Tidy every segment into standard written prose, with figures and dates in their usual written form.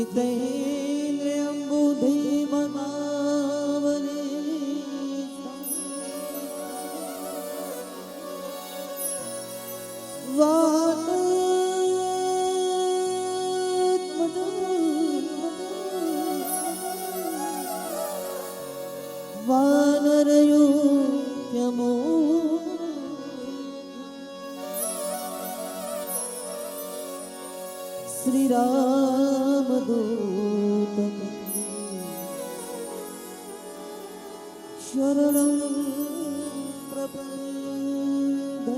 जितेन्द्र अम्बुधे मनावरे वानरयो यमो श्री राम दूत शरणं प्रपद्ये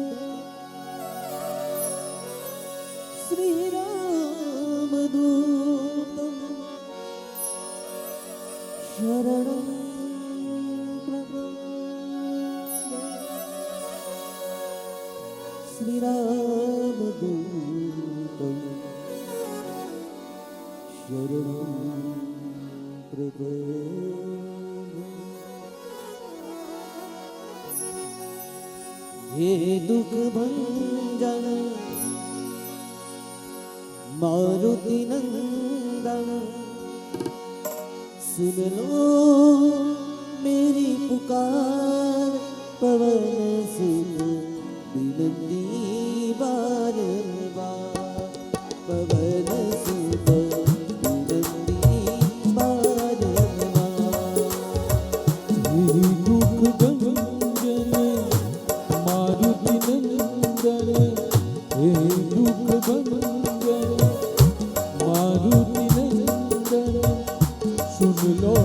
श्री राम दूत शरणं प्रपद्ये श्री राम दूत शरणं प्रपद्ये। हे दुख भंजन मारुति नंदन सुन लो मेरी पुकार पवन सुत विनती बारंबार पवन सुत विनती बारंबार। हे दुख भंजन मारुति नंदन हे दुख भंजन मारुति नंदन सुन लो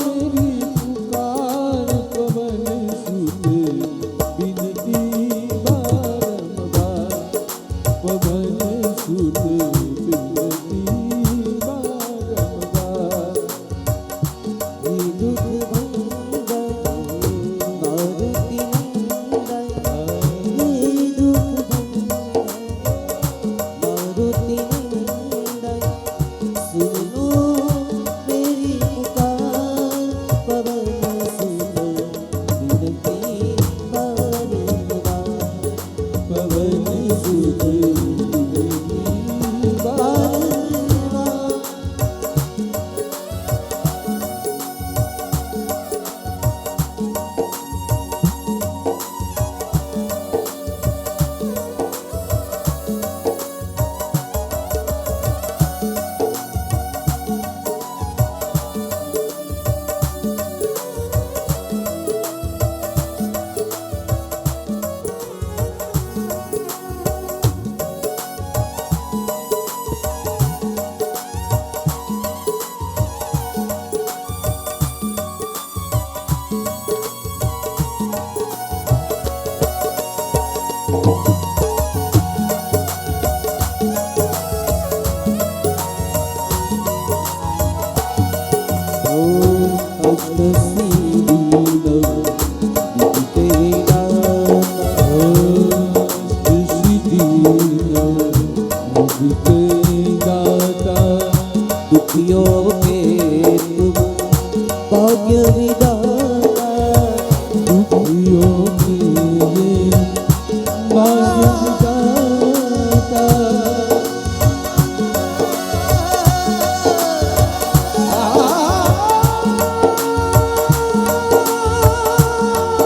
मेरी पुकार पवन सुत विनती बारंबार पवन सुत विनती बारंबार। हे दुख भंजन मारुति नंदन हे दुख भंजन मारुति नंदन सुन लो मेरी पुकार पवन सुत विनती बारंबार पवन सुत विनती बारंबार। दुखियों के तुम भाग्य विधाता दुखियों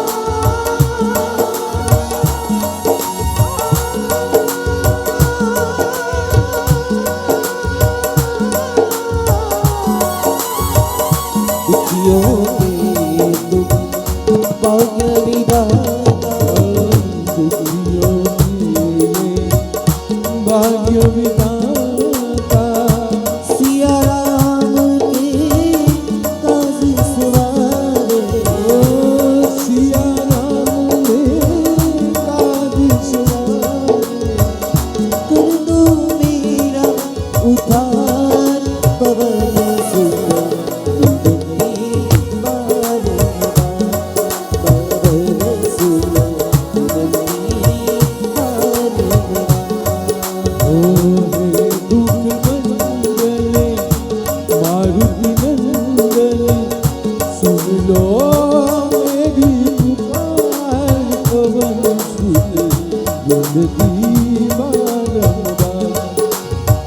के भाग्य विधाता दुखियों के तुम भाग्य विधाता दुखियों के भाग्य विधाता सिया राम के काज सवारे सिया राम ने काज सवारे कर दो मेरा उद्धार पवन सुत विनती बारंबार पवन सुत विनती बारंबार। ओ हे दुख भंजन मारुति नंदन सुन लो मेरी पुकार पवन सुत विनती बारंबार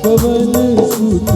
पवन सुत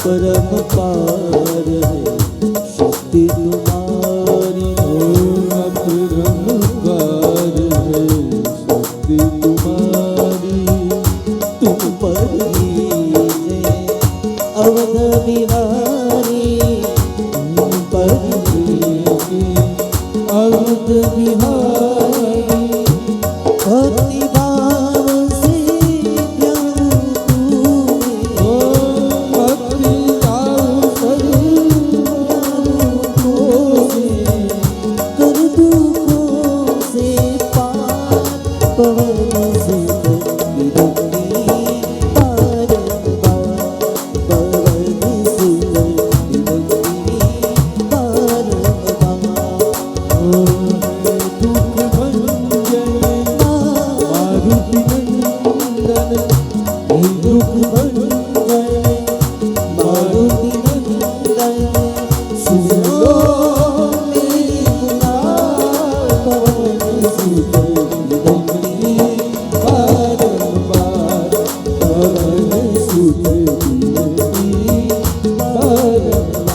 परम पार है शक्ति तुम्हारी, परम पार है शक्ति तुम्हारी। तुम पर लीजे अवध बिहारी, तुम पर लीजे अवध बिहारी। भक्ति भाव से ध्यान तुम्हें, भक्ति भाव से कर दुखों से पार, पवन सुत विरक्ति बारंबार, पवन सुत विरक्ति बारंबार। दुख भंजन मारुति नंदन, दुख भंजन मारुति नंदन, सुन लो मेरी पुकार, पवन सुत विरक्ति बारंबार, पवन सुत विरक्ति बारंबार।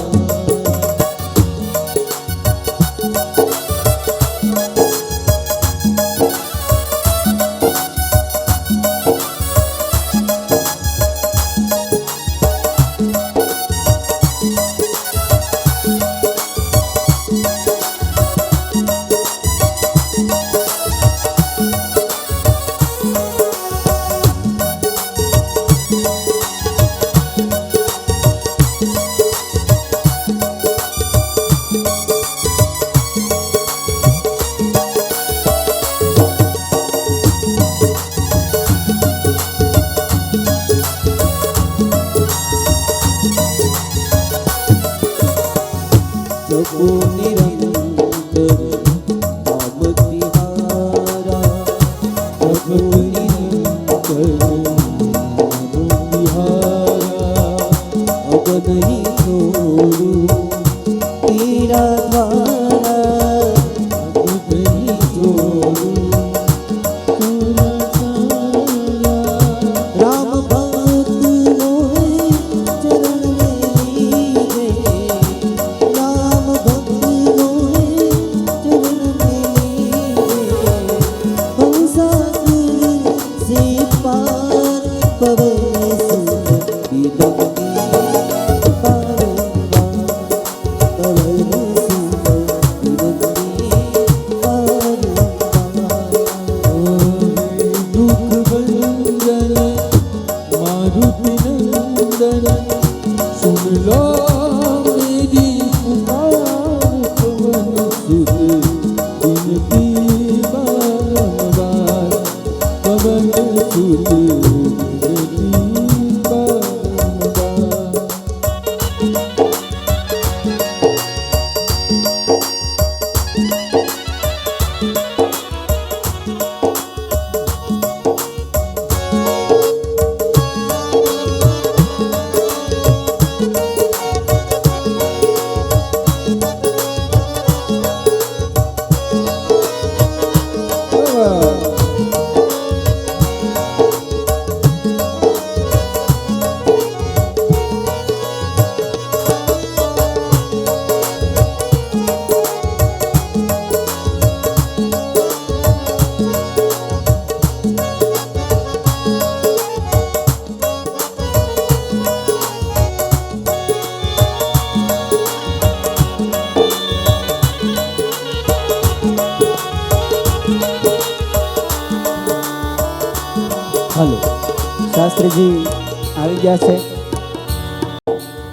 जपो निरंतर नाम तिहारा, जपो निरंतर नाम तिहारा। अब नहीं छोड़ू तेरा द्वारा, अब नहीं छोड़ू तेरा द्वारा। राम भक्त मोहे चरण में लीजे, राम भक्त मोहे चरण में लीजे। हंसासुर से पार, पवन सुत विरक्ति बारंबार, पवन सुत विरक्ति बारंबार। दुख भंजन मारुति नंदन, सुन लो मेरी पुकार, पवन सुत विनती बारंबार, पवन सुत विनती बारंबार। હલો શાસ્ત્રીજી આવી ગયા છે.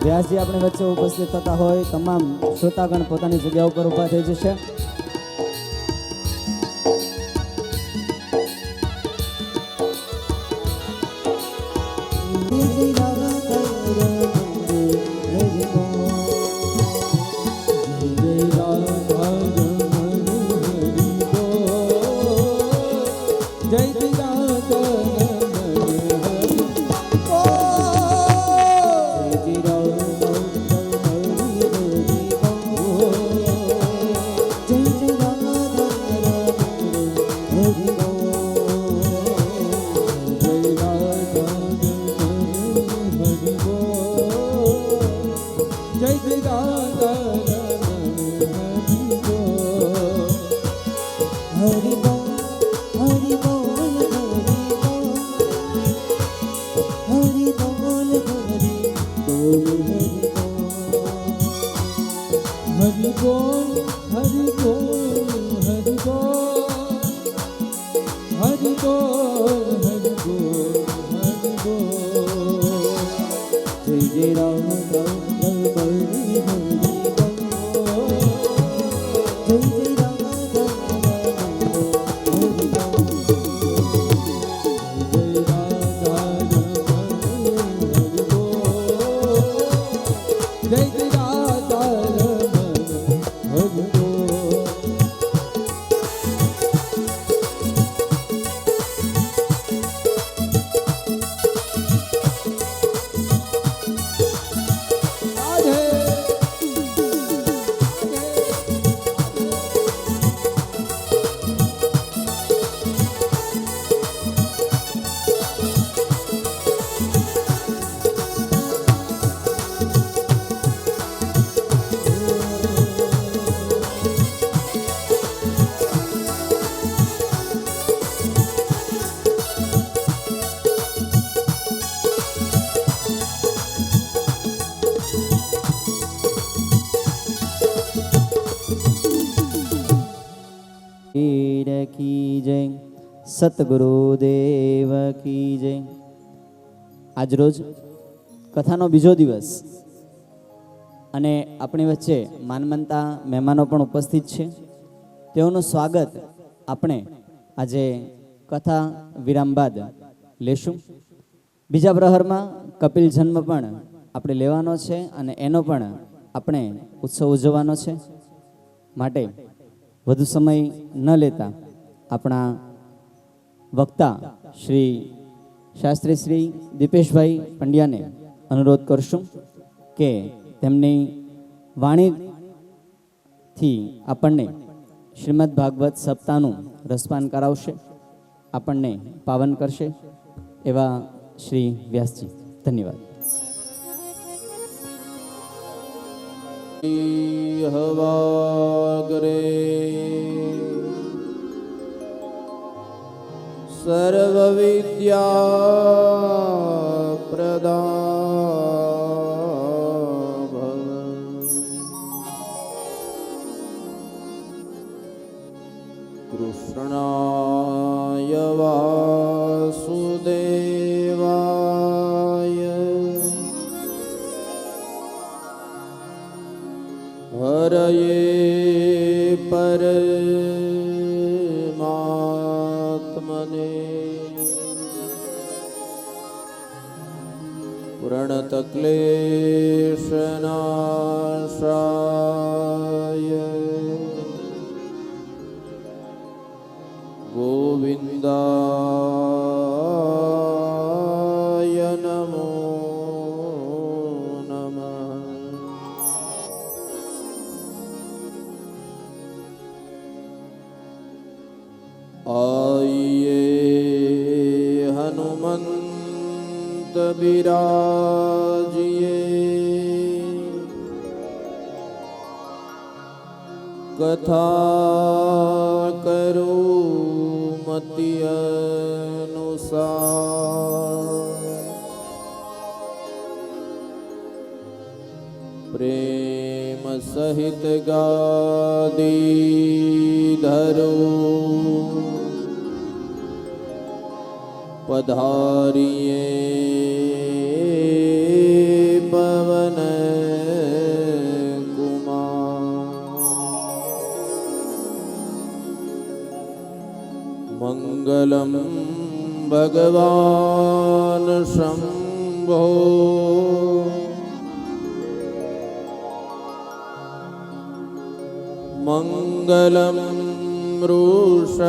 વ્યાસજી આપણી વચ્ચે ઉપસ્થિત થતા હોય તમામ શ્રોતાગણ પોતાની જગ્યા ઉપર ઊભા થઈ જશે. जय જય જય રાધા રમણ હરિ બોલ. પીર કી જય, સતગુરુદેવ કી જય. આજરોજ કથાનો બીજો દિવસ અને આપણી વચ્ચે માનમંતા મહેમાનો પણ ઉપસ્થિત છે. તેઓનું સ્વાગત આપણે આજે કથા વિરામ બાદ લેશું. બીજા પ્રહરમાં કપિલ જન્મ પણ આપણે લેવાનો છે અને એનો પણ આપણે ઉત્સવ ઉજવવાનો છે. માટે વધુ સમય ન લેતા આપણા વક્તા શ્રી શાસ્ત્રી શ્રી દીપેશભાઈ પંડ્યાને અનુરોધ કરશું કે તેમની વાણીથી આપણને શ્રીમદ ભાગવત સપ્તાહનું રસપાન કરાવશે, આપણને પાવન કરશે. એવા શ્રી વ્યાસજી. ધન્યવાદ. હવાગ્રે સર્વવિદ્યા પ્રદા ભવ કૃષ્ણાય વાસુદેવાય હરયે પરમાત્મને પ્रणतक्लेशनाशाय गोविन्दाय नमो नमः. आइए हनुमंत बिराजिए कथा करो मति अनुसार प्रेम सहित गादी धरो पधारिए पवन मंगलम भगवान शंभो मंगलम वृषभध्वज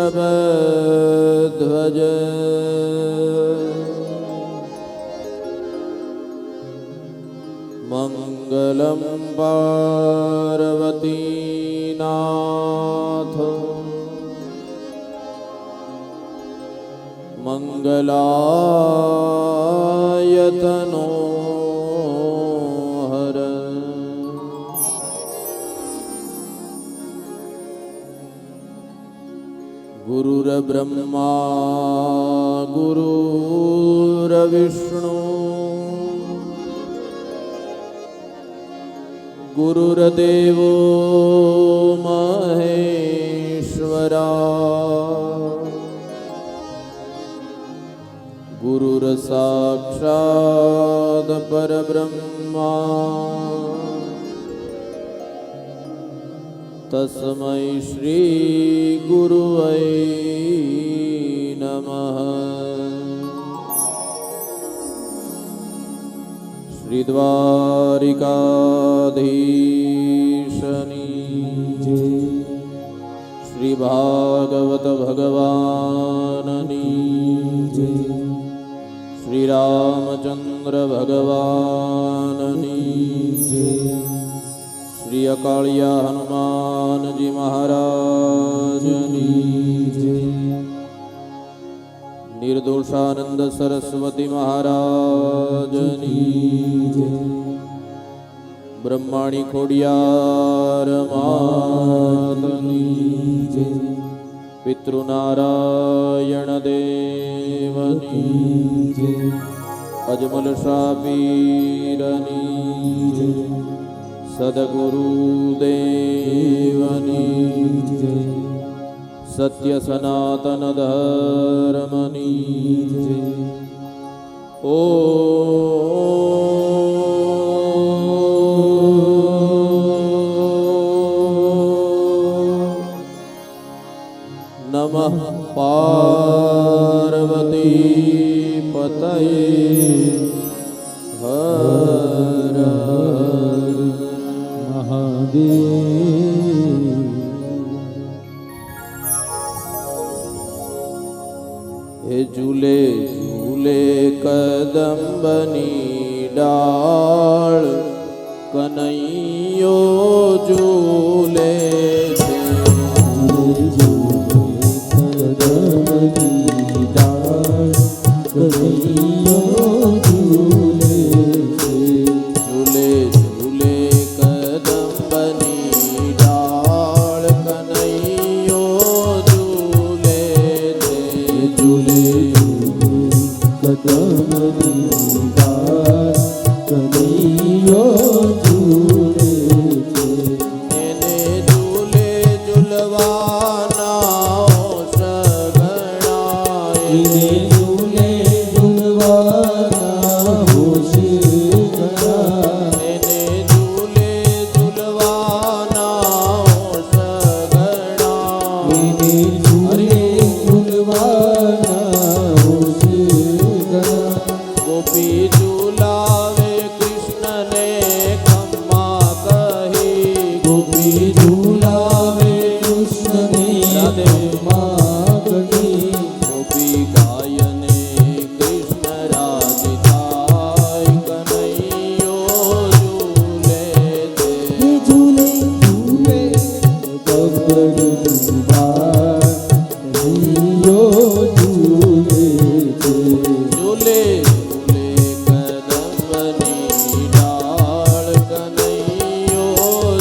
मंगलम पार्वतीनाथ मंगलायतनो हर गुरुर्ब्रह्मा गुरुर्विष्णु गुरुर्देवो महेश्वरा गुरुर्साक्षात् परब्रह्मा तस्मै श्री गुरुवे नमः. શ્રી દ્વારિકાધીશની શ્રી ભાગવત ભગવાનની શ્રી રામચંદ્ર ભગવાનની શ્રી અકાળિયા હનુમાનજી મહારાજની નિર્દોષાનંદ સરસ્વતી મહારાજની બ્રહ્માણી ખોડિયાર માતની પિતૃનારાયણ દેવની અજમલ શાપીરની સદગુરુ દેવની સત્ય સનાતન ધર્મની ઓ નમઃ પાર્વતી પતયે હર હર મહાદેવ. હે ઝૂલે ઝૂલે કદંબની ડાળ કનૈયો ઝૂલે છે. કદમની ડાળ કનૈયો ઝૂલે છે. ઝૂલે ઝૂલે કદંબની ડાળ કનૈયો ઝૂલે છે. ઝૂલે કદમની ડાળ કનૈયો ઝૂલે છે. એને ઝૂલે ઝૂલવાના એને ઝૂલે ઝૂલવાના હોશ ઘણા. એને ઝૂલે ઝૂલવાના હોશ ઘણા. એને ઝૂલે ઝૂલવાના હોશ ઘણા. ગોપી ઝૂલાવે કૃષ્ણને ખમ્મા કહી. ગોપી ઝૂલાવે કૃષ્ણને ખમ્મા કહી. ગોપી ગાયને કૃષ્ણ રાજ થાય કનૈયો ઝૂલે છે. ઝૂલે ઝૂલે કબડની ડાળ કનૈયો ઝૂલે છે. ઝૂલે ઝૂલે કદંબની ડાળ કનૈયો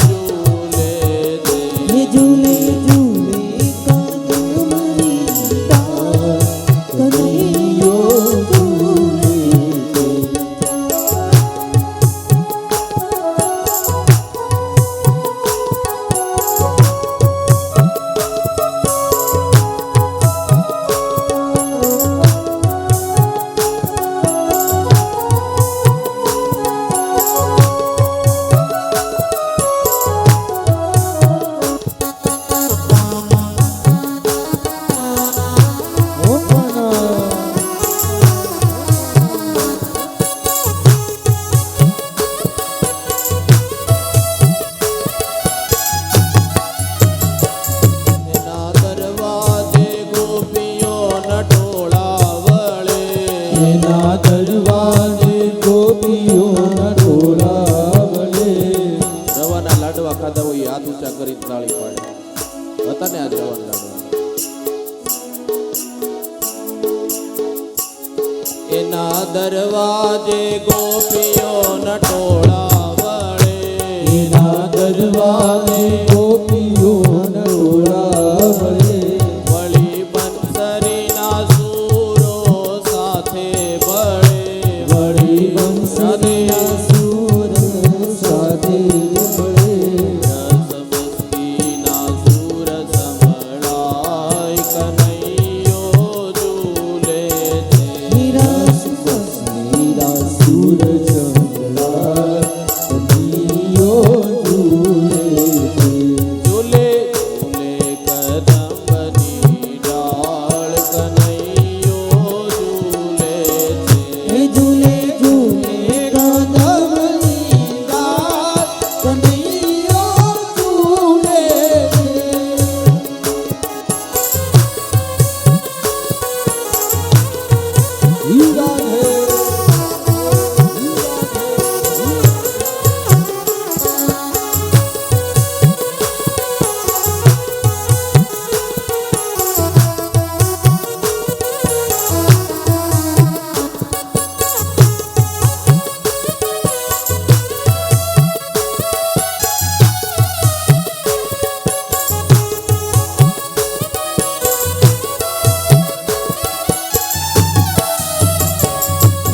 ઝૂલે છે. ઝૂલે ઝૂલે કદમની ડાળ કનૈયો ઝૂલે છે. એના દરવાજે ગોપીઓના ટોળા વળે. એના દરવાજે ગોપીઓના ટોળા વળે. રવાના લાડવા ખાધા હોય હાથ ઊંચા કરીને તાળી પાડે. હતા ને આજ રવાના લાડવા. એના દરવાજે ગોપીઓના ટોળા વળે. એના દરવાજે ગોપીઓના ટોળા વળે. વળી બંસરીના સૂરો સાથે બળે. વળી બંસરીના સૂર સાથે વળે. રસમસ્તીના સૂર સંભળાય કનૈયો ઝૂલે છે. નિરાશ બસનીરા સૂર સંભળાય કનૈયો ઝૂલે છે.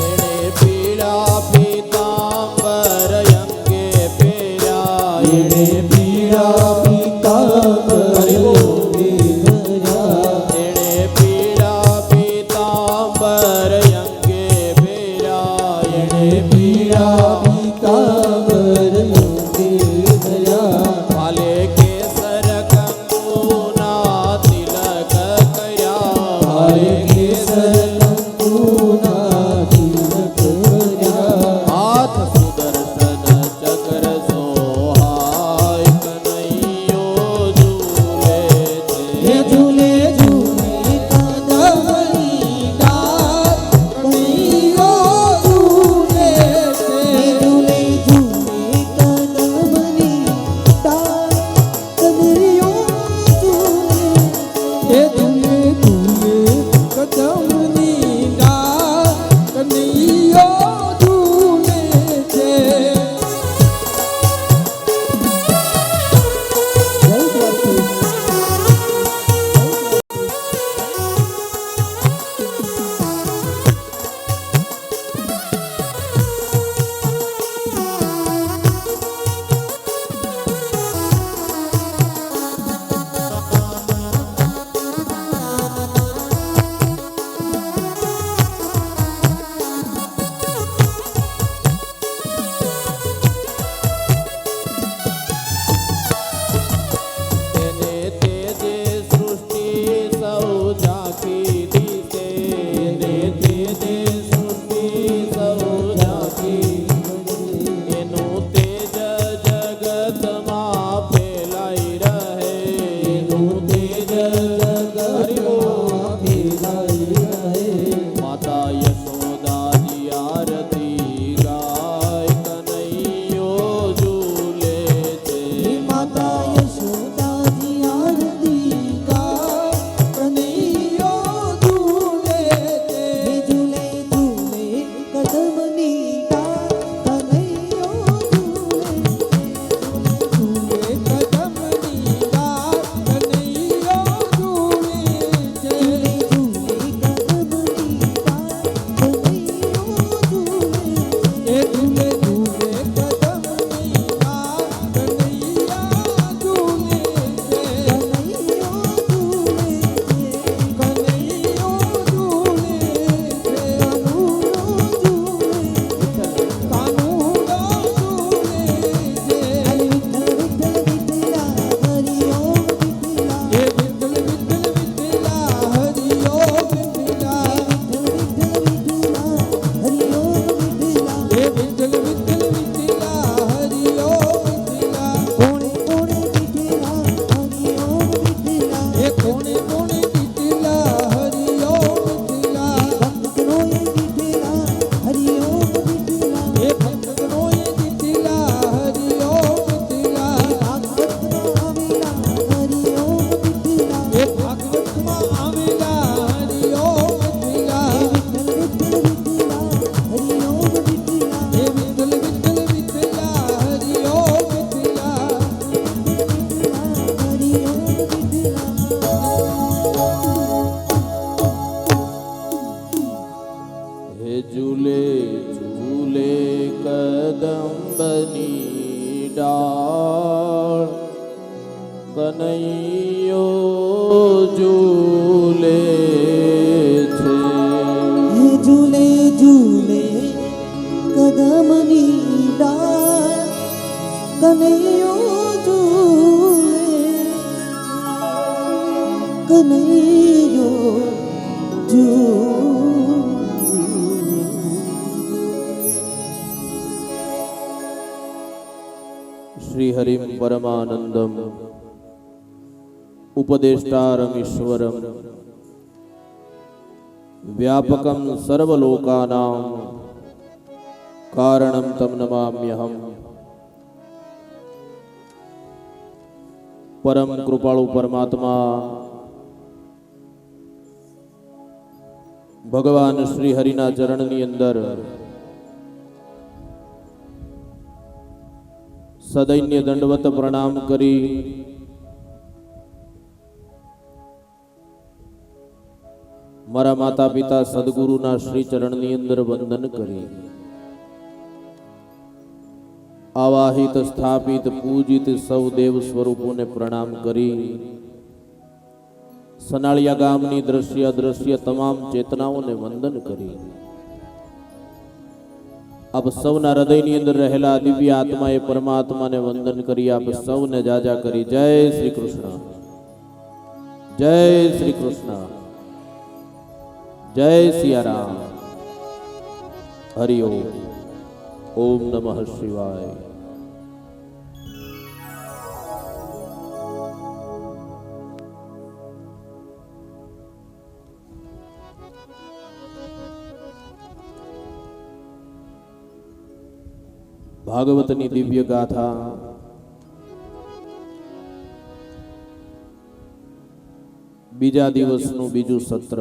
એણે પીળા પીતાંબર અંગે પહેર્યા એણે પીળા પીતાંબર અંગે ધર્યા. એણે પીળા પીતાંબર અંગે પહેર્યા એણે પીળા પીતાંબર અંગે ધર્યા. ભાલે કેસર કંકુના તિલક કર્યા હારે કેસર કંકુના તિલક કર્યા. હાથ સુદર્શન ચક્ર સોહાય કનૈયો ઝૂલે હે છે ઝૂલે ઝૂલે કદમની ડાળ, કનૈયો ઝૂલે છે. ઝૂલે ઝૂલે કદમની ડાળ, કનૈયો ઝૂલે. હે ઝૂલે ઝૂલે કદમની ડાળ, કનૈયો ઝૂલે છે. જય દ્વારકાધીશ. એને તે જે સૃષ્ટિ સૌ ઝાંખી દિશે એને તે જે સૃષ્ટિ સૌ ઝાંખી એનું તેજ જગતમાં ફેલાઈ રહે એનું તેજ જગતમાં ફેલાઈ રહે. માતા યશોદાજી આરતી ગાય કનૈયો ઝૂલે છે માતા યશોદાજી આરતી ગાય, કનૈયો ઝૂલે છે. ઝૂલે ઝૂલે કદમની ડાળ, કનૈયો ઝૂલે છે. ઝૂલે કદમની ડાળ, કનૈયો ઝૂલે છે. ઝૂલે કદમની ડાળ, કનૈયો ઝૂલે છે. એ ઝૂલે ઝૂલે કદમની ડાળ, કનૈયા ઝૂલે છે. કનૈયો ઝૂલે છે. કનૈયો ઝૂલે છે. કાનુડો ઝૂલે છે. હરે વિઠ્ઠલ વિઠ્ઠલ વિઠ્ઠલા, હરિ ઓમ વિઠ્ઠલા. હે વિઠ્ઠલ વિઠ્ઠલ વિઠ્ઠલા, હરિ ઓમ વિઠ્ઠલા. હે વિઠ્ઠલ વિઠ્ઠલ વિઠ્ઠલા, હરિ ઓમ વિઠ્ઠલા. કોણે કોણે વિઠ્ઠલા, હરિ ઓમ વિઠ્ઠલા. હે કોણે કોણે વિઠ્ઠલા, હરિ ઓમ વિઠ્ઠલા. ભક્તનોએ વિઠ્ઠલા, હરિ ઓમ વિઠ્ઠલા. હે ભક્તનોએ વિઠ્ઠલા, હરિ ઓમ વિઠ્ઠલા. ભાગવતમાં આવેલા, હરિ ઓમ વિઠ્ઠલા. હે ભાગવતમાં આવેલા, હરિ ઓમ વિઠ્ઠલા. હે વિઠ્ઠલ વિઠ્ઠલ વિઠ્ઠલા, હરિ ઓમ વિઠ્ઠલા. હે વિઠ્ઠલ વિઠ્ઠલ વિઠ્ઠલા, હરિ ઓમ વિઠ્ઠલા. હરિ ઓમ વિઠ્ઠલા. હે ઝૂલે ઝૂલે કદંબની ડાળ કનૈયો ઝૂલે છે હે ઝૂલે ઝૂલે કદમની ડાળ, કનૈયો ઝૂલે. કનૈયો શ્રી હરિમ પરમાનંદમ ઉપદેષ્ટારમ ઈશ્વરમ व्यापकं सर्वलोकानां कारणं तं नमाम्यहम्। परम कृपाळु परमात्मा भगवान श्री हरिना चरणनी अंदर सदैन्य दंडवत प्रणाम करी मारा माता पिता सद्गुरुना श्री चरणनी अंदर वंदन करी आवाहित स्थापित पूजित सौ देव स्वरूपों ने प्रणाम करी सनाळिया गामनी दृश्य अदृश्य तमाम चेतनाओं ने वंदन करी अब सौना हृदयनी अंदर रहेला दिव्य आत्माए परमात्मा ने वंदन करी आप सौने जाजा करी। जय श्री कृष्ण, जय श्री कृष्ण, जय सिया राम। हरि ओम। ओम नमः शिवाय। भागवतनी दिव्य गाथा बीजा दिवसનું બીજું સત્ર।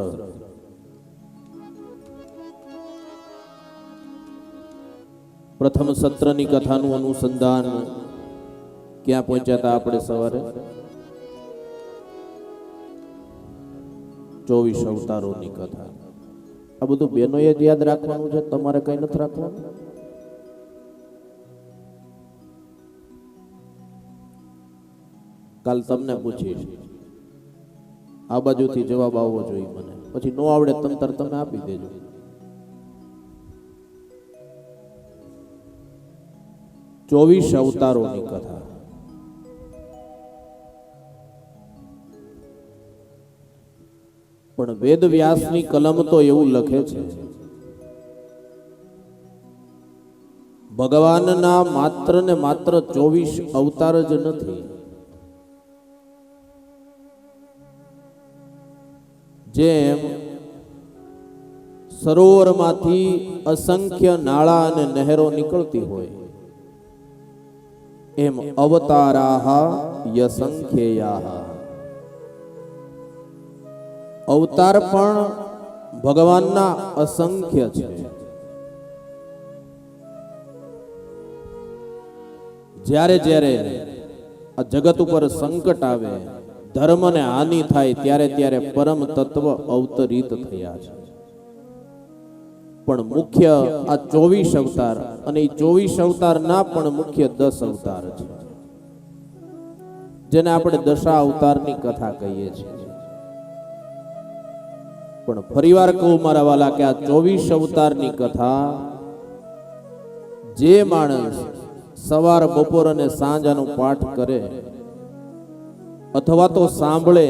प्रथम सत्रनी कथाનું अनुसंधान ક્યાં પહોંચ્યા હતા આપણે સવારે? 24 અવતારોની કથા। આ બધું બેનોએ જ યાદ રાખવાનું છે, તમારે કઈ નથી રાખવાનું। કાલ તમને પૂછીશ, આ બાજુથી જવાબ આવવો જોઈએ મને, પછી નો આવડે તમતર તમે આપી દેજો। ચોવીસ અવતારોની કથા। પણ વેદ વ્યાસની કલમ તો એવું લખે છે, ભગવાનના માત્ર ને માત્ર 24 અવતાર જ નથી, જેમ સરોવરમાંથી અસંખ્ય નાળા અને નહેરો નીકળતી હોય એમ અવતારાહ યસંખ્યેયાહ, અવતાર પણ ભગવાનના અસંખ્ય છે। જ્યારે જ્યારે આ જગત ઉપર સંકટ આવે, ધર્મને હાનિ થાય, ત્યારે ત્યારે પરમ તત્વ અવતરિત થયા છે। પણ મુખ્ય આ 24 અવતાર, અને એ 24 અવતાર ના પણ મુખ્ય 10 અવતાર છે, જેને આપણે દશા અવતારની કથા કહીએ છીએ। પણ ફરીવાર કહું મારા વાલા કે આ 24 અવતારની કથા જે માણસ સવાર બપોર અને સાંજ આનો પાઠ કરે અથવા તો સાંભળે,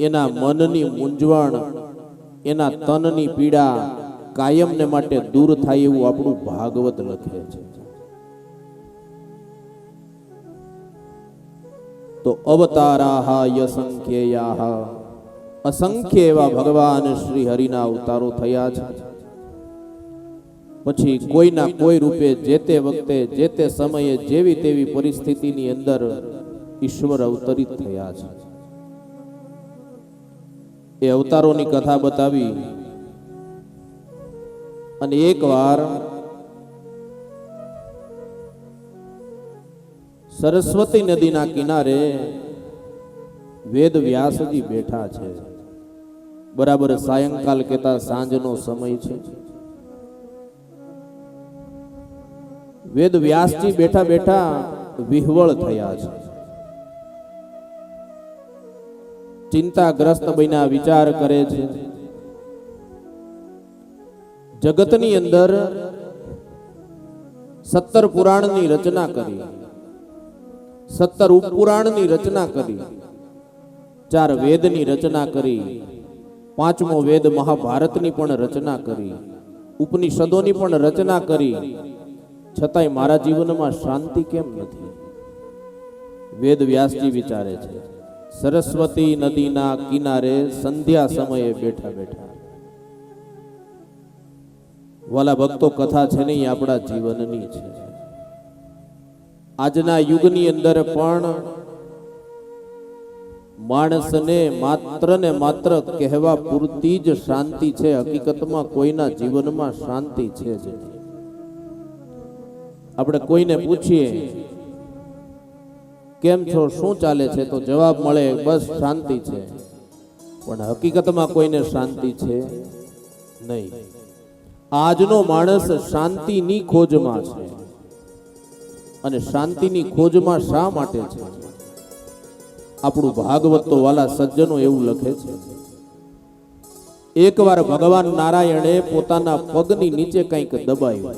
એના મનની મૂંઝવણ, એના તનની પીડા કાયમને માટે દૂર થાય એવું આપણું ભાગવત લખે છે। તો અવતારાહ યસંખ્યેયાહ, અસંખ્ય એવા ભગવાન શ્રી હરિના અવતારો થયા છે। પછી કોઈના કોઈ રૂપે જે તે વખતે જે તે સમયે જેવી તેવી પરિસ્થિતિની અંદર ઈશ્વર અવતરિત થયા છે। એ અવતારોની કથા બતાવી અને એકવાર સરસ્વતી નદીના કિનારે વેદ વ્યાસજી બેઠા છે। બરાબર સાયંકાલ કહેતા સાંજનો સમય છે। વેદ વ્યાસજી બેઠા બેઠા વિહવળ થયા છે, ચિંતાગ્રસ્ત બન્યા, વિચાર કરે છે। જગતની અંદર 17 પુરાણની રચના કરી, 17 ઉપપુરાણની રચના કરી, 4 વેદની રચના કરી, 5મો વેદ મહાભારતની પણ રચના કરી, ઉપનિષદોની પણ રચના કરી, છતાંય મારા જીવનમાં શાંતિ કેમ નથી? વેદ વ્યાસજી વિચારે છે, સરસ્વતી નદીના કિનારે સંધ્યા સમયે બેઠા બેઠા. વાલા ભક્તો, કથા છે નહીં, આપણા જીવનની છે. આજના યુગની અંદર પણ માણસને માત્ર ને માત્ર કહેવા પૂરતી જ શાંતિ છે. હકીકતમાં કોઈના જીવનમાં શાંતિ છે જ નહીં. આપણે કોઈને પૂછીએ કેમ છો, શું ચાલે છે, તો જવાબ મળે બસ શાંતિ છે. પણ હકીકતમાં કોઈને શાંતિ છે નહીં. આજનો માણસ શાંતિની ખોજમાં છે. અને શાંતિની ખોજમાં શા માટે છે? આપણું ભાગવત તો વાલા સજ્જનો એવું લખે છે, એકવાર ભગવાન નારાયણે પોતાના પગની નીચે કંઈક દબાયું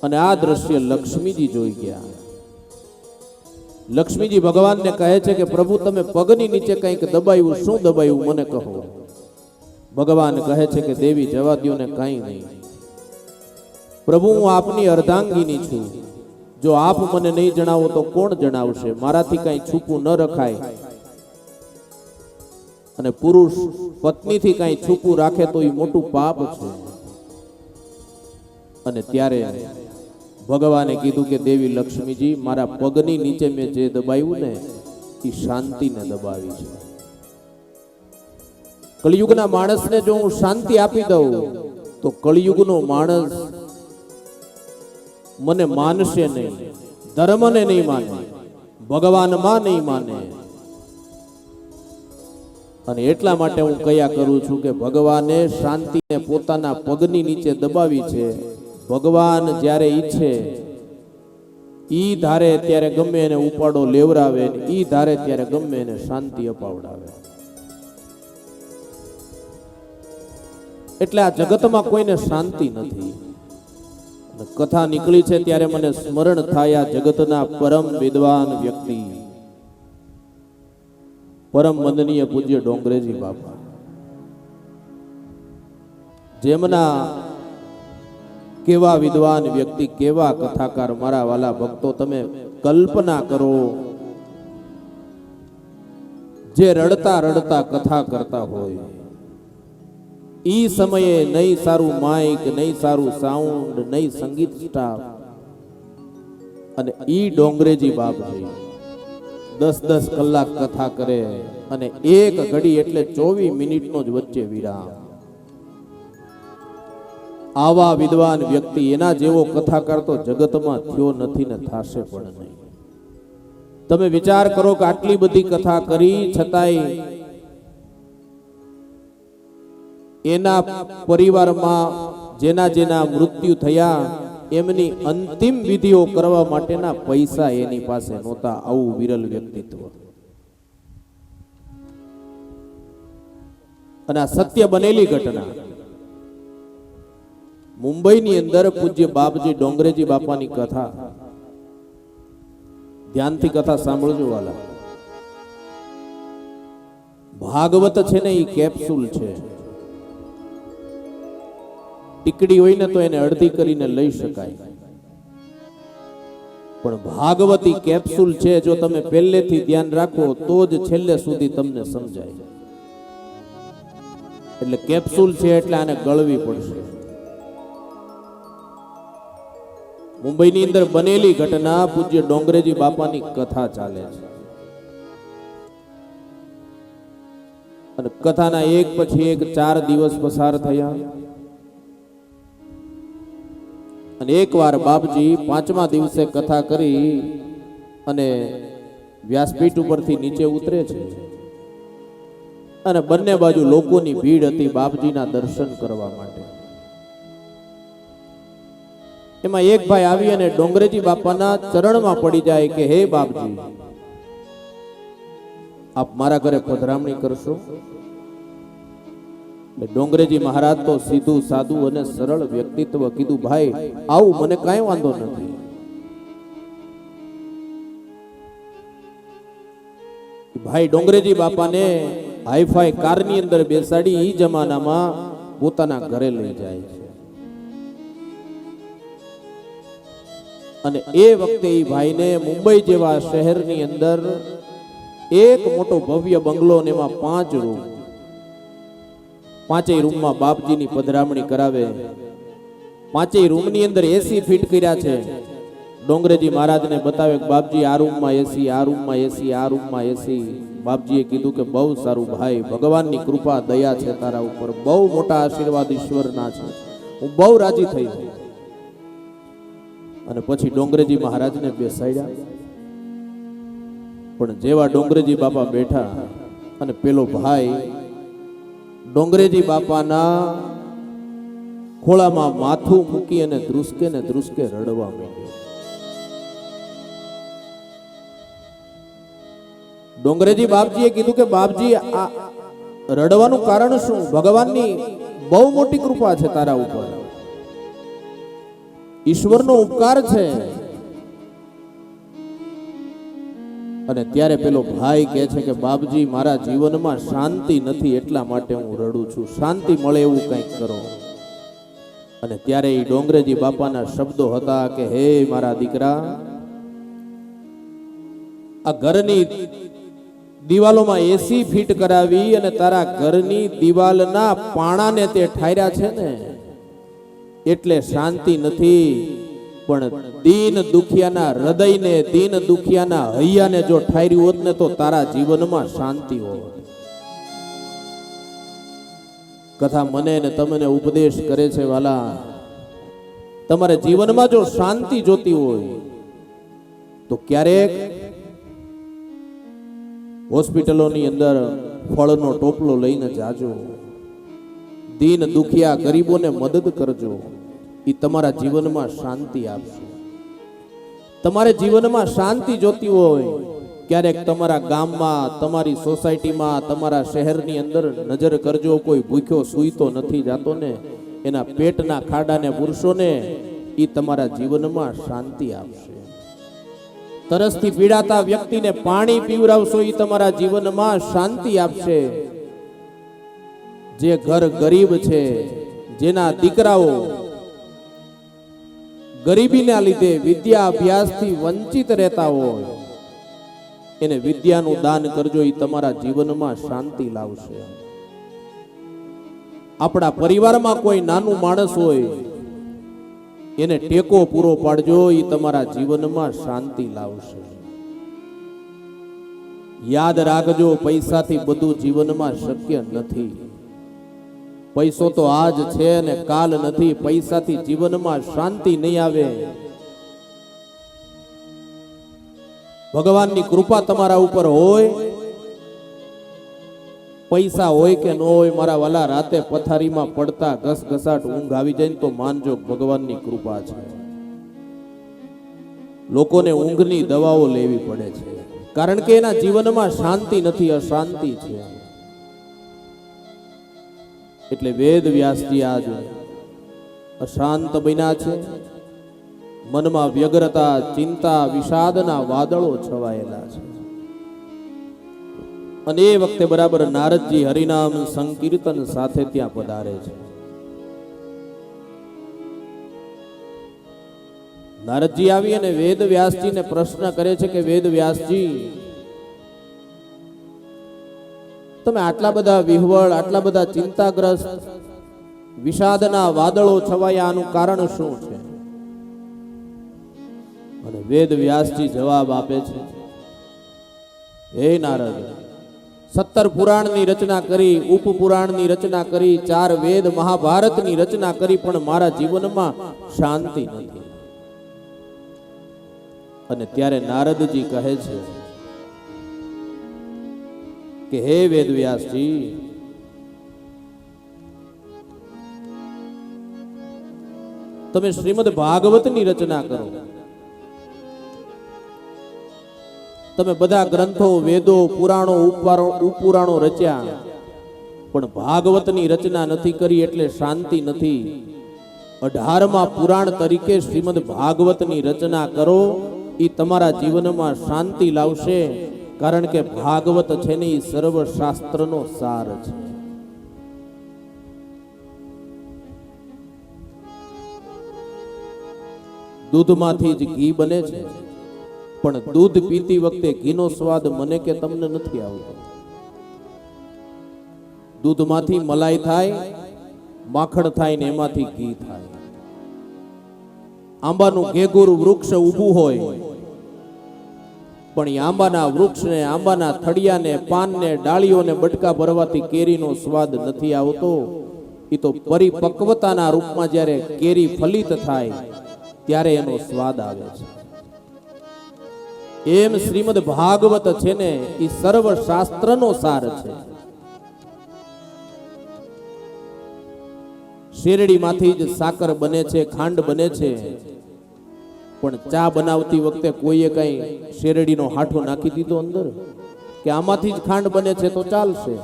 અને આ દ્રશ્ય લક્ષ્મીજી જોઈ ગયા. લક્ષ્મીજી ભગવાનને કહે છે કે પ્રભુ, તમે પગની નીચે કંઈક દબાયું, શું દબાયું મને કહો. ભગવાન કહે છે કે દેવી, જવા દ્યો ને, કાંઈ નહીં. પ્રભુ, હું આપની અર્ધાંગીની છું. જો આપ મને નહીં જણાવો તો કોણ જણાવશે? મારાથી કઈ છૂપું ન રખાય. અને પુરુષ પત્નીથી કઈ છૂપું રાખે તો એ મોટું પાપ છે. અને ત્યારે ભગવાને કીધું કે દેવી લક્ષ્મીજી, મારા પગની નીચે મેં જે દબાવ્યું ને એ શાંતિને દબાવી છે. કળિયુગના માણસને જો હું શાંતિ આપી દઉં તો કળિયુગનો માણસ મને માનશે નહીં, ધર્મને નહીં માને, ભગવાનમાં નહીં માને. અને એટલા માટે હું કયા કરું છું કે ભગવાને શાંતિને પોતાના પગની નીચે દબાવી છે. ભગવાન જ્યારે ઈચ્છે ઈ ધારે ત્યારે ગમે એને ઉપાડો લેવરાવે, ઈ ધારે ત્યારે ગમે એને શાંતિ અપાવડાવે. એટલે આ જગતમાં કોઈને શાંતિ નથી. કથા નીકળી છે ત્યારે મને સ્મરણ થાય આ જગતના પરમ વિદ્વાન વ્યક્તિ, પરમ વંદનીય પૂજ્ય ડોંગરેજી બાપા, જેમના કેવા વિદ્વાન વ્યક્તિ, કેવા કથાકાર. મારા વાલા ભક્તો, તમે કલ્પના કરો, જે રડતા રડતા કથા કરતા હોય, ઈ સમયે નહીં સારું માઇક, નહીં સારું સાઉન્ડ, નહીં સંગીત સ્ટાફ, અને ઈ ડોંગરેજી બાપજી 10-10 કલાક કથા કરે અને એક ઘડી એટલે 24 મિનિટનો જ વચ્ચે વિરામ. આવા વિદ્વાન વ્યક્તિ, એના જેવો કથાકાર તો જગતમાં થયો નથી ને થાશે પણ નહીં. તમે વિચાર કરો કે આટલી બધી કથા કરી છતાંય એના પરિવારમાં જેના જેના મૃત્યુ થયા એમની અંતિમ વિધિઓ કરવા માટેના પૈસા એની પાસે નહોતા. આવું વિરલ વ્યક્તિત્વ. અને આ સત્ય બનેલી ઘટના. મુંબઈની અંદર પૂજ્ય બાપજી ડોંગરેજી બાપાની કથા, ધ્યાનથી કથા સાંભળજો વાલા. ભાગવત છે ને એ કેપ્સ્યુલ છે. ટીકડી હોય ને તો એને અડધી કરીને લઈ શકાય, પણ ભાગવતી કેપ્સ્યુલ છે. જો તમે પહેલેથી ધ્યાન રાખો તો જ છેલ્લે સુધી તમને સમજાય. એટલે કેપ્સ્યુલ છે એટલે આને ગળવી પડશે. મુંબઈની અંદર બનેલી ઘટના, પૂજ્ય ડોંગરેજી બાપાની કથા ચાલે છે. અને કથાના એક પછી એક 4 દિવસ પસાર થયા. અને એકવાર બાપજી 5મા દિવસે કથા કરી અને વ્યાસપીઠ ઉપરથી નીચે ઉતરે છે. અને બંને બાજુ લોકોની ભીડ હતી બાપજીના દર્શન કરવા માટે. એમાં એક ભાઈ આવી અને ડોંગરેજી બાપાના ચરણમાં પડી જાય કે હે બાપજી, આપ મારા ઘરે પધરામણી કરશો? ડોંગરેજી મહારાજ તો સીધું સાદું અને સરળ વ્યક્તિત્વ, કીધું ભાઈ આવું, મને કાંઈ વાંધો નથી. ભાઈ ડોંગરેજી બાપાને હાઈફાઈ કારની અંદર બેસાડી ઈ જમાનામાં પોતાના ઘરે લઈ જાય છે. અને એ વખતે એ ભાઈને મુંબઈ જેવા શહેરની અંદર એક મોટો ભવ્ય બંગલો ને એમાં 5 રૂમ, 5 રૂમમાં બાપજીની પધરામણી કરાવે. 5 રૂમની અંદર એસી ફિટ કર્યા છે. ડોંગરેજી મહારાજને બતાવે કે બાપજી આ રૂમમાં એસી, આ રૂમમાં એસી, આ રૂમમાં એસી. બાપજીએ કીધું કે બહુ સારું ભાઈ, ભગવાનની કૃપા દયા છે તારા ઉપર, બહુ મોટા આશીર્વાદ ઈશ્વરના છે, હું બહુ રાજી થઈ. અને પછી ડોંગરેજી મહારાજને બેસાડ્યા. પણ જેવા ડોંગરેજી બાપા બેઠા અને પેલો ભાઈ ડોંગરેજી બાપાના ખોળામાં માથું મૂકી અને ધ્રુસકે ને ધ્રુસકે રડવા માંડ્યો. ડોંગરેજી બાપજીએ કીધું કે બાપજી આ રડવાનું કારણ શું? ભગવાનની બહુ મોટી કૃપા છે તારા ઉપર, ઈશ્વરનો ઉપકાર છે. અને ત્યારે પેલો ભાઈ કહે છે કે બાપજી મારા જીવનમાં શાંતિ નથી, એટલા માટે હું રડું છું, શાંતિ મળે એવું કંઈક કરો. અને ત્યારે એ ડોંગરેજી બાપાના શબ્દો હતા કે હે મારા દીકરા, આ ઘરની દિવાલોમાં એસી ફિટ કરાવી અને તારા ઘરની દિવાલના પાણાને તે ઠાર્યા છે ને એટલે શાંતિ નથી. પણ દીન દુખિયાના હૃદયને, દીન દુખિયાના હૈયાને જો ઠાર્યું હોત ને તો તારા જીવનમાં શાંતિ હોત. કથા મને ને તમને ઉપદેશ કરે છે વાલા, તમારે જીવનમાં જો શાંતિ જોતી હોય તો ક્યારેક હોસ્પિટલોની અંદર ફળનો ટોપલો લઈને જાજો, દીન દુખિયા ગરીબોને મદદ કરજો, એ તમારા જીવનમાં શાંતિ આપશે. તમારે જીવનમાં શાંતિ જોતી હોય ક્યારેક તમારા ગામમાં, તમારી સોસાયટીમાં, તમારા શહેરની અંદર નજર કરજો, કોઈ ભૂખ્યો સૂઈતો નથી જાતો ને, એના પેટના ખાડાને પૂરશો ને, એ તમારા જીવનમાં શાંતિ આપશે. તરસથી પીડાતા વ્યક્તિને પાણી પીવડાવશો, એ તમારા જીવનમાં શાંતિ આપશે. જે ઘર ગરીબ છે, જેના દીકરાઓ ગરીબીના લીધે વિદ્યા અભ્યાસથી વંચિત રહેતા હોય, એને વિદ્યાનું દાન કરજો, એ તમારા જીવનમાં શાંતિ લાવશે. આપણા પરિવારમાં કોઈ નાનું માણસ હોય એને ટેકો પૂરો પાડજો, એ તમારા જીવનમાં શાંતિ લાવશે. યાદ રાખજો, પૈસાથી બધું જીવનમાં શક્ય નથી. પૈસો તો આજ છે ને કાલ નથી. પૈસાથી જીવનમાં શાંતિ નહીં આવે. ભગવાનની કૃપા તમારા ઉપર હોય, પૈસા હોય કે ન હોય, મારા વાલા રાતે પથારીમાં પડતા ઘસઘસાટ ઊંઘ આવી જાય તો માનજો ભગવાનની કૃપા છે. લોકોને ઊંઘની દવાઓ લેવી પડે છે, કારણ કે એના જીવનમાં શાંતિ નથી, અશાંતિ છે. એટલે વેદ વ્યાસજી આજ અશાંત બન્યા છે. મનમાં વ્યગ્રતા, ચિંતા, વિષાદના વાદળો છવાયેલા છે. અને એ વખતે બરાબર નારદજી હરિનામ સંકીર્તન સાથે ત્યાં પધારે છે. નારદજી આવી અને વેદ વ્યાસજીને પ્રશ્ન કરે છે કે વેદ વ્યાસજી, તમે આટલા બધા વિહવળ, આટલા બધા ચિંતાગ્રસ્ત, વિષાદના વાદળો છવાયા, આનું કારણ શું છે? અને વેદ વ્યાસજી જવાબ આપે છે, હે નારદ, 17 પુરાણની રચના કરી, ઉપપુરાણની રચના કરી, 4 વેદ મહાભારતની રચના કરી, પણ મારા જીવનમાં શાંતિ નથી. અને ત્યારે નારદજી કહે છે કે હે વેદ વ્યાસજી, તમે શ્રીમદ ભાગવતની રચના કરો. તમે બધા ગ્રંથો, વેદો, પુરાણો, ઉપપુરાણો રચ્યા, પણ ભાગવતની રચના નથી કરી એટલે શાંતિ નથી. 18મા પુરાણ તરીકે શ્રીમદ ભાગવતની રચના કરો, એ તમારા જીવનમાં શાંતિ લાવશે. કારણ કે ભાગવત છે ને એ સર્વ શાસ્ત્રનો સાર છે. દૂધમાંથી જ ઘી બને છે, પણ દૂધ પીતી વખતે ઘીનો સ્વાદ મને કે તમને નથી આવતો. દૂધમાંથી મલાઈ થાય, માખણ થાય ને એમાંથી ઘી થાય. આંબાનું ઘેઘુર વૃક્ષ ઊભું હોય પણ એ આંબાના વૃક્ષને, આંબાના થડિયાને, પાનને, ડાળીઓને બટકા ભરવાથી કેરીનો સ્વાદ નથી આવતો. એ તો પરિપક્વતાના રૂપમાં જ્યારે કેરી ફલિત થાય ત્યારે એનો સ્વાદ આવે છે. એમ શ્રીમદ ભાગવત છે ને એ સર્વ શાસ્ત્રનો સાર છે. શેરડીમાંથી જ સાકર બને છે, ખાંડ બને છે, પણ ચા બનાવતી વખતે કોઈએ કઈ શેરડીનો હાઠો નાખી દીધો અંદર કે આમાંથી જ ખાંડ બને છે તો ચાલશે?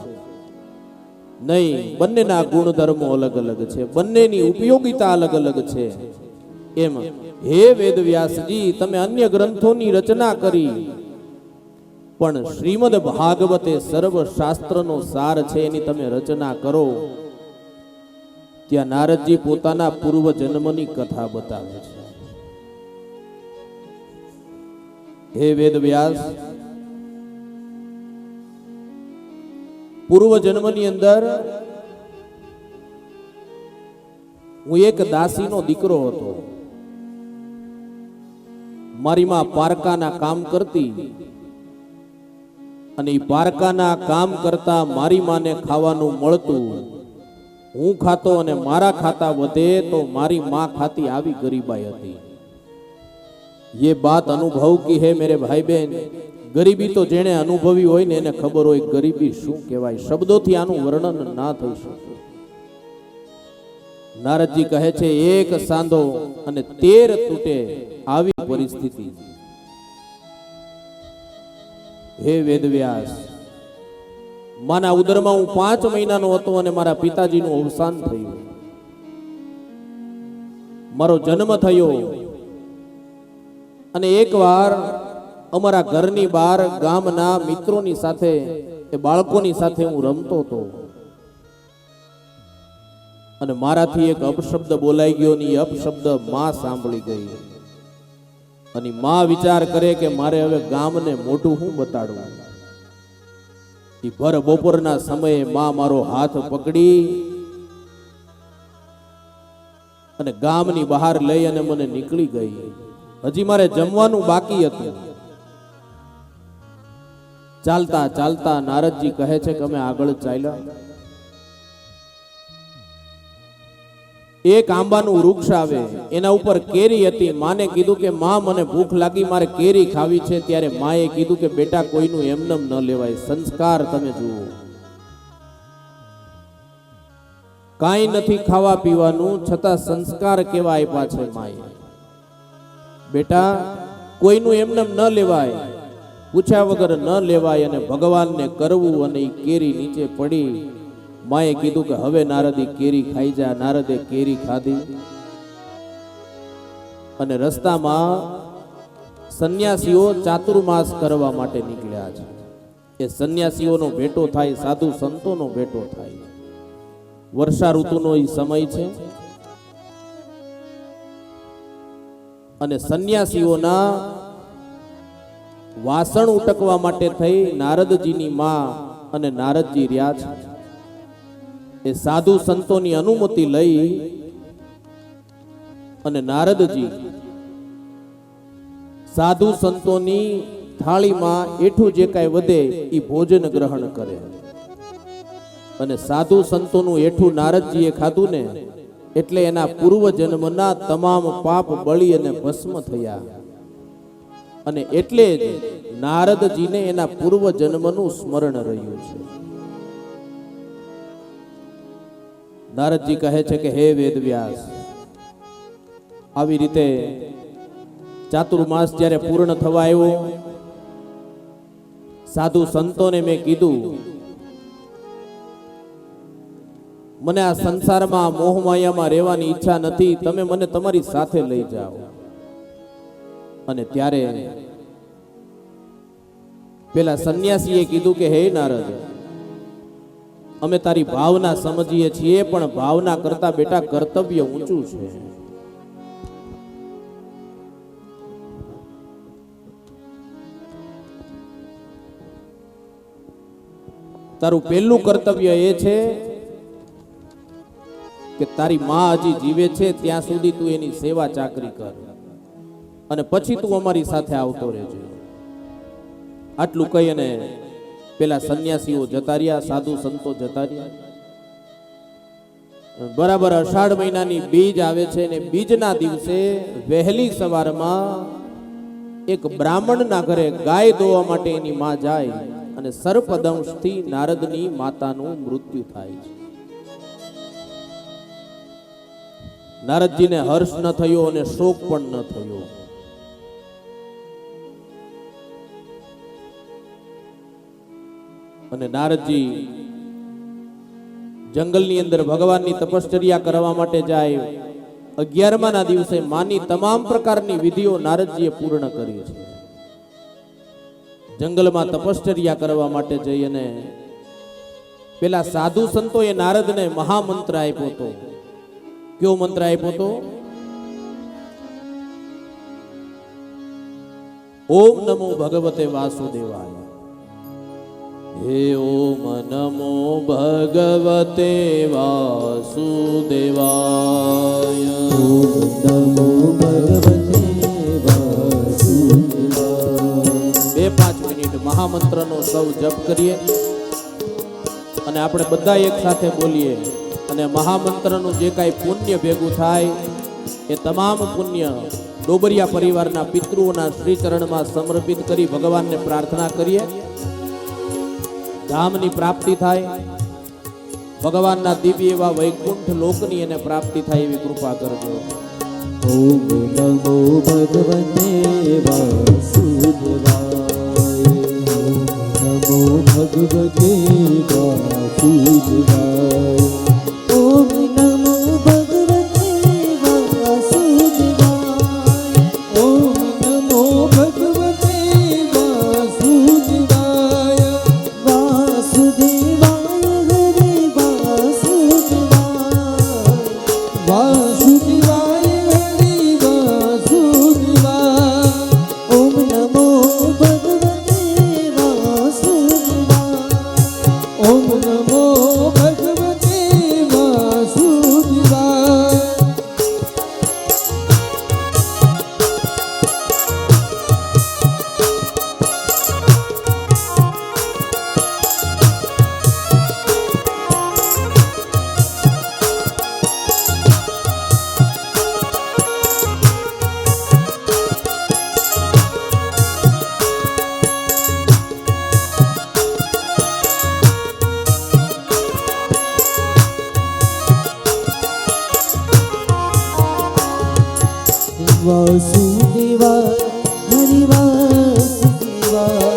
નહીં, બંનેના ગુણધર્મો અલગ અલગ છે, બંનેની ઉપયોગિતા અલગ અલગ છે. એમ હે વેદવ્યાસજી, તમે અન્ય ગ્રંથોની રચના કરી પણ શ્રીમદ ભાગવતે સર્વ શાસ્ત્રનો સાર છે, એની તમે રચના કરો. ત્યાં નારદજી પોતાના પૂર્વ જન્મની કથા બતાવે છે. હે વેદવ્યાસ, પૂર્વ જન્મની અંદર હું એક દાસીનો દીકરો હતો. મારી માં પારકાના કામ કરતી અને એ પારકાના કામ કરતા મારી માને ખાવાનું મળતું. હું ખાતો અને મારા ખાતા વધે તો મારી માં ખાતી. આવી ગરીબાઈ હતી. ये बात अनुभव की है मेरे भाई बहन. गरीबी तो जेने अनुभवी होय ने એને ખબર હોય ગરીબી શું કહેવાય. શબ્દોથી આનું વર્ણન ના થઈ શકે. નારદજી કહે છે એક સાંધો અને 13 તૂટે આવી પરિસ્થિતિ. હે વેદવ્યાસ, માના ઉદરમાં હું 5 મહિનાનો હતો અને મારા પિતાજીનું અવસાન થયું. મારો જન્મ થયો અને એકવાર અમારા ઘરની બહાર ગામના મિત્રોની સાથે, એ બાળકોની સાથે હું રમતો હતો અને મારાથી એક અપશબ્દ બોલાઈ ગયો ને એ અપશબ્દ માં સાંભળી ગઈ. અને માં વિચાર કરે કે મારે હવે ગામને મોઢું હું બતાડવું. એ ભર બપોરના સમયે માં મારો હાથ પકડી અને ગામની બહાર લઈ અને મને નીકળી ગઈ. હજી મારે જમવાનું બાકી હતું. ચાલતા ચાલતા નારદજી કહે છે કે અમે આગળ ચાલ્યા. એક આંબાનું વૃક્ષ આવે, એના ઉપર કેરી હતી. માને કીધું કે માં મને ભૂખ લાગી, મારે કેરી ખાવી છે. ત્યારે માએ કીધું કે બેટા કોઈનું એમનેમ ન લેવાય, સંસ્કાર તમે જુઓ. કાંઈ નથી ખાવા પીવાનું, છતાં સંસ્કાર કેવા આપ્યા છે માએ. બેટા કોઈનું એમનેમ ન લેવાય, પૂછ્યા વગર ન લેવાય અને ભગવાનને કરવું. અને એ કેરી નીચે પડી. માએ કીધું કે હવે નારદી કેરી ખાઈ જા. નારદે કેરી ખાધી અને રસ્તામાં સંન્યાસીઓ ચાતુર્માસ કરવા માટે નીકળ્યા છે. એ સંન્યાસીઓનો ભેટો થાય, સાધુ સંતોનો ભેટો થાય. વર્ષા ઋતુનો એ સમય છે અને સંન્યાસીઓના વાસણ ઉટકવા માટે થઈ નારદજીની માં અને નારદજી રહ્યા છે. એ સાધુ સંતોની અનુમતિ લઈ અને નારદજી સાધુ સંતોની થાળીમાં એઠું જે કાંઈ વધે એ ભોજન ગ્રહણ કરે. અને સાધુ સંતોનું એઠું નારદજીએ ખાધું ને એટલે એના પૂર્વ જન્મના તમામ પાપ બળી અને ભસ્મ થયા. અને એટલે જ નારદજીને એના પૂર્વ જન્મનું સ્મરણ રહ્યું છે. નારદજી કહે છે કે હે વેદવ્યાસ, આવી રીતે ચાતુર્માસ જ્યારે પૂર્ણ થવા આવ્યો, સાધુ સંતોને મેં કીધું મને આ સંસારમાં મોહમાયામાં રહેવાની ઈચ્છા નથી, તમે મને તમારી સાથે લઈ જાઓ. અને ત્યારે પેલા સંન્યાસીએ કીધું કે હે નારદ, અમે તારી ભાવના સમજીએ છીએ, પણ ભાવના કરતા બેટા કર્તવ્ય ઊંચું છે. તારું પહેલું કર્તવ્ય એ છે કે તારી માં હજી જીવે છે ત્યાં સુધી તું એની સેવા ચાકરી કર અને પછી તું અમારી સાથે આવતો રહેજે. આટલું કહી અને પેલા સંન્યાસીઓ જતા રહ્યા, સાધુ સંતો જતા રહ્યા. બરાબર અષાઢ મહિનાની બીજ આવે છે ને બીજના દિવસે વહેલી સવારમાં એક બ્રાહ્મણના ઘરે ગાય ધોવા માટે એની માં જાય અને સર્પદંશથી નારદની માતાનું મૃત્યુ થાય છે. નારદજીને હર્ષ ન થયો અને શોક પણ ન થયો. અને નારદજી જંગલની અંદર ભગવાનની તપશ્ચર્યા કરવા માટે જાય. 11મા દિવસે માની તમામ પ્રકારની વિધિઓ નારદજીએ પૂર્ણ કરી છે. જંગલમાં તપશ્ચર્યા કરવા માટે જઈ અને પેલા સાધુ સંતોએ નારદને મહામંત્ર આપ્યો હતો. કયો મંત્ર આપ્યો હતો? ઓમ નમો ભગવતે વાસુદેવાય. હે ઓમ નમો ભગવતે વાસુદેવાય. ઓમ નમો ભગવતે વાસુદેવાય. 2-5 મિનિટ મહામંત્રનો સૌ જપ કરીએ અને આપણે બધા એક સાથે બોલીએ અને મહામંત્રનું જે કાંઈ પુણ્ય ભેગું થાય એ તમામ પુણ્ય ડોબરિયા પરિવારના પિતૃઓના શ્રી ચરણમાં સમર્પિત કરી ભગવાનને પ્રાર્થના કરીએ. ધામની પ્રાપ્તિ થાય, ભગવાનના દિવ્ય એવા વૈકુંઠ લોકની એને પ્રાપ્તિ થાય એવી કૃપા કરજો. ઓમ નમો ભગવતે વાસુદેવાય. ઓમ નમો ભગવતે વાસુદેવાય. ઓમ નમો ભગવતે વાસુદેવાય. ઓમ નમો ભગવતે વાસુદેવાય. વાસુદેવાય હરે વાસુદેવાય. વાસુદેવાય હરે વાસુદેવાય. ઓમ નમો ભગવતે વાસુદેવાય. ઓમ નમો ભગવતે વાસુદેવાય. વાસુદેવાય હરિ વાસુદેવાય.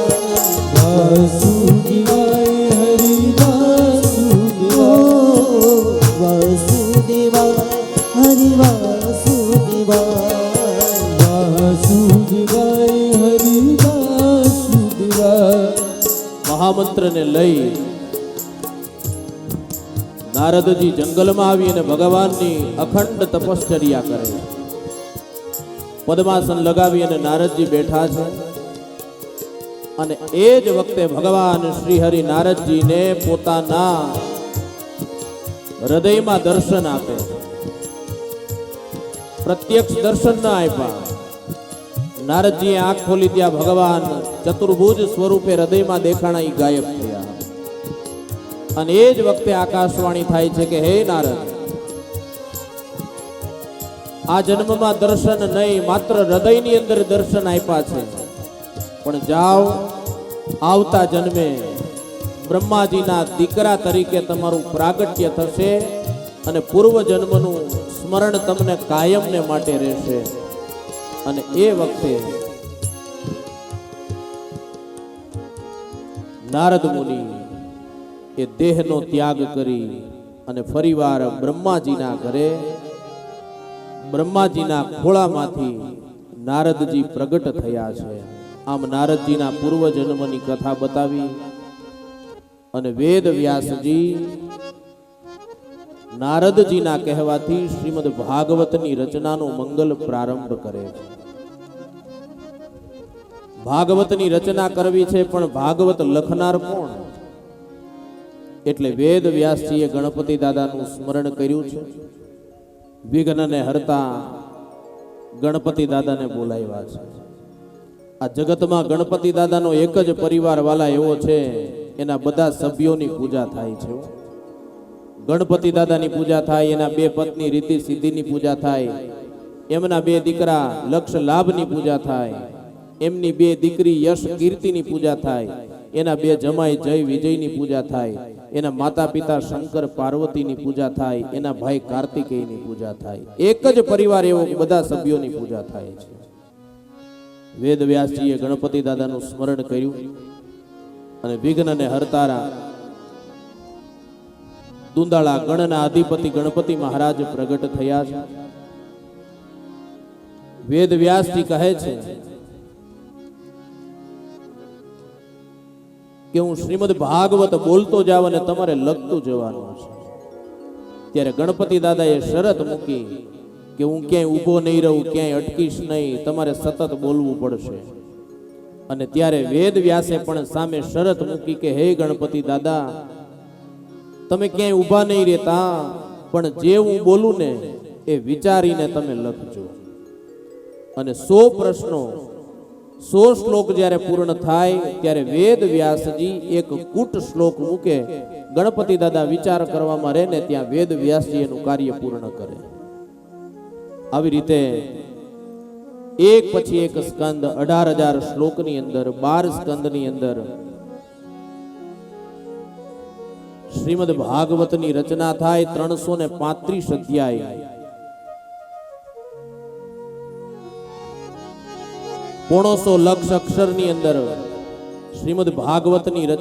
વાસુદેવાય હરિ વાસુદેવાય. વાસુદેવાય હરિ વાસુદેવાય. વાસુદેવાય હરિ વાસુદેવાય. મહામંત્રને લઈ નારદજી જંગલમાં આવી અને ભગવાનની અખંડ તપશ્ચર્યા કરે છે. પદ્માસન લગાવી અને નારદજી બેઠા છે અને એ જ વખતે ભગવાન શ્રી હરિ નારદજીને પોતાના હૃદયમાં દર્શન આપે. પ્રત્યક્ષ દર્શન ન આપ્યા. નારદજીએ આંખ ખોલી ત્યાં ભગવાન ચતુર્ભુજ સ્વરૂપે હૃદયમાં દેખાણા ઈ ગાયબ થયા. અને એ જ વખતે આકાશવાણી થાય છે કે હે નારદ, આ જન્મમાં દર્શન નહીં, માત્ર હૃદયની અંદર દર્શન આપ્યા છે, પણ જાઓ આવતા જન્મે બ્રહ્માજીના દીકરા તરીકે તમારું પ્રાગટ્ય થશે અને પૂર્વ જન્મનું સ્મરણ તમને કાયમને માટે રહેશે. અને એ વખતે નારદ મુનિ એ દેહનો ત્યાગ કરી અને ફરીવાર બ્રહ્માજીના ઘરે બ્રહ્માજીના ખોળામાંથી નારદજી પ્રગટ થયા છે. આમ નારદજીના પૂર્વ જન્મની કથા બતાવી અને વેદ વ્યાસજી નારદજીના કહેવાથી શ્રીમદ ભાગવતની રચનાનો મંગલ પ્રારંભ કરે છે. ભાગવતની રચના કરવી છે, પણ ભાગવત લખનાર કોણ? એટલે વેદ વ્યાસજીએ ગણપતિ દાદાનું સ્મરણ કર્યું છે. વિઘ્નને હરતા ગણપતિ દાદાને બોલાવ્યા છે. આ જગતમાં ગણપતિ દાદાનો એક જ પરિવાર વાલા એવો છે, એના બધા સભ્યોની પૂજા થાય છે. ગણપતિ દાદાની પૂજા થાય, એના બે પત્ની રીતિ સિદ્ધિની પૂજા થાય, એમના બે દીકરા લક્ષ લાભની પૂજા થાય, એમની બે દીકરી યશ કીર્તિની પૂજા થાય, એના બે જમાઈ જય વિજયની પૂજા થાય, એના માતા પિતા શંકર પાર્વતીની પૂજા થાય, એના ભાઈ કાર્તિકેયની પૂજા થાય. એક જ પરિવાર એવો બધા સભ્યોની પૂજા થાય છે. વેદ વ્યાસજીએ ગણપતિ દાદાનું સ્મરણ કર્યું અને વિઘ્નને હરતારા દુંદાળા ગણના અધિપતિ ગણપતિ મહારાજ પ્રગટ થયા છે. વેદ વ્યાસજી કહે છે કે હું શ્રીમદ ભાગવત બોલતો જાવ અને તમારે લખતું જવાનું છે. ત્યારે ગણપતિ દાદાએ શરત મૂકી કે હું ક્યાંય ઊભો નહીં રહું, ક્યાંય અટકીશ નહીં, તમારે સતત બોલવું પડશે. અને ત્યારે વેદ વ્યાસે પણ સામે શરત મૂકી કે હે ગણપતિ દાદા, તમે ક્યાંય ઊભા નહીં રહેતા, પણ જે હું બોલું ને એ વિચારીને તમે લખજો. અને 100 પ્રશ્નો 100 શ્લોક જ્યારે પૂર્ણ થાય ત્યારે વેદ વ્યાસજી એક કૂટ શ્લોક મૂકે. ગણપતિ દાદા વિચાર કરવામાં રહે ને ત્યાં વેદ વ્યાસજી એનું કાર્ય પૂર્ણ કરે. આવી રીતે એક પછી એક સ્કંદ 18,000 શ્લોકની અંદર 12 સ્કંદની અંદર શ્રીમદ ભાગવતની રચના થાય. 335 અધ્યાય, 1.25 લક્ષ અક્ષરની અંદર શ્રીમદ ભાગવતની રચના